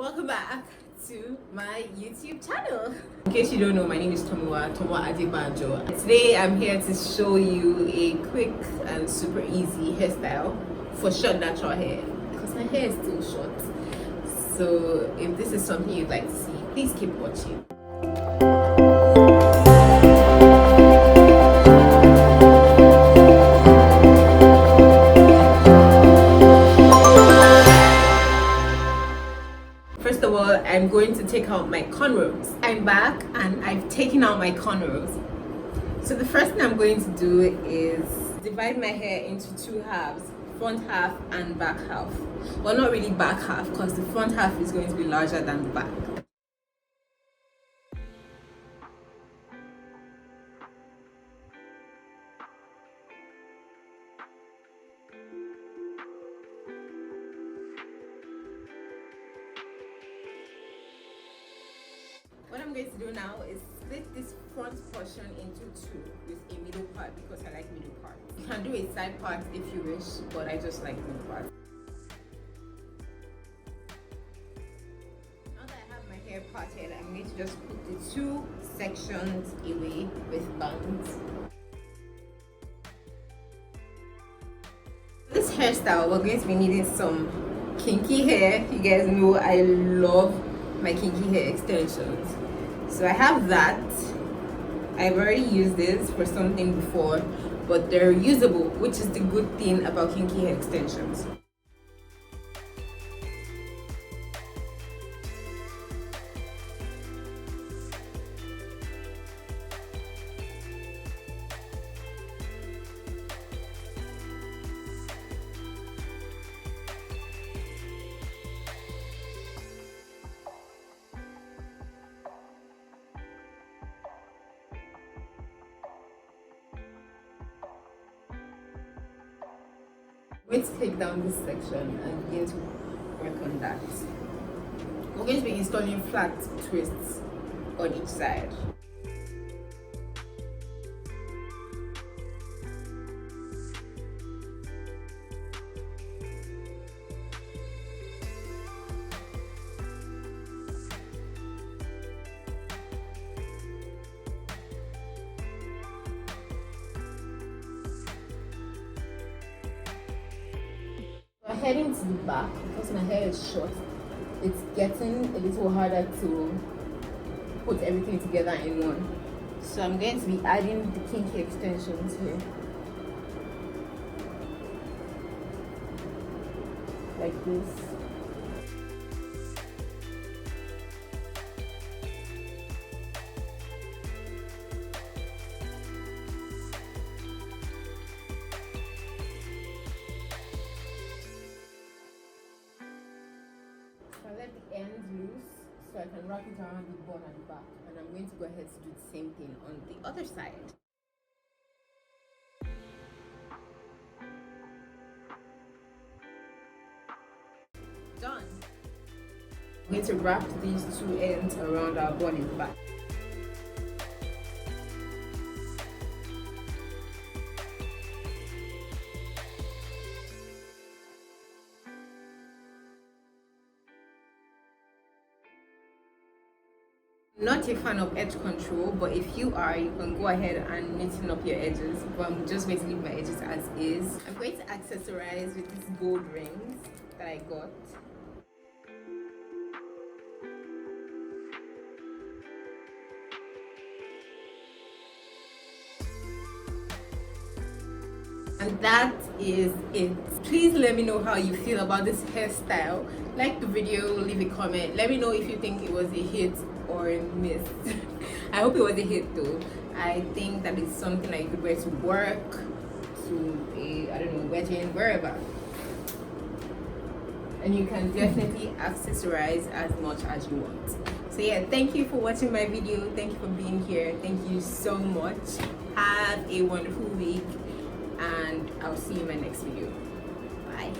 Welcome back to my YouTube channel. In case you don't know, my name is Tomowa Adebanjo. Today I'm here to show you a quick and super easy hairstyle for short natural hair because my hair is still short. So if this is something you'd like to see, please keep watching. First of all, I'm going to take out my cornrows. I'm back and I've taken out my cornrows. So the first thing I'm going to do is divide my hair into two halves, front half and back half. Well, not really back half because the front half is going to be larger than the back. What I'm going to do now is split this front portion into two with a middle part because I like middle parts. You can do a side part if you wish, but I just like middle parts. Now that I have my hair parted, I'm going to just put the two sections away with bands. For this hairstyle, we're going to be needing some kinky hair. You guys know I love my kinky hair extensions. So I have that. I've already used this for something before, but they're usable, which is the good thing about kinky hair extensions. I'm going to take down this section and begin to work on that. We're going to be installing flat twists on each side. I'm heading to the back because my hair is short. It's getting a little harder to put everything together in one. So I'm going to be adding the kinky extensions here. Like this. I let the ends loose so I can wrap it around the bun at the back, and I'm going to go ahead to do the same thing on the other side. Done. I'm going to wrap these two ends around our bun in the back. Not a fan of edge control, but if you are, you can go ahead and neaten up your edges. But I'm just going to leave my edges as is. I'm going to accessorize with these gold rings that I got. And that is it. Please let me know how you feel about this hairstyle. Like the video, leave a comment. Let me know if you think it was a hit or a miss. I hope it was a hit though. I think that it's something that you could wear to work, to a, I don't know, wedding, wherever. And you can definitely accessorize as much as you want. So yeah, thank you for watching my video. Thank you for being here. Thank you so much. Have a wonderful week, and I'll see you in my next video. Bye.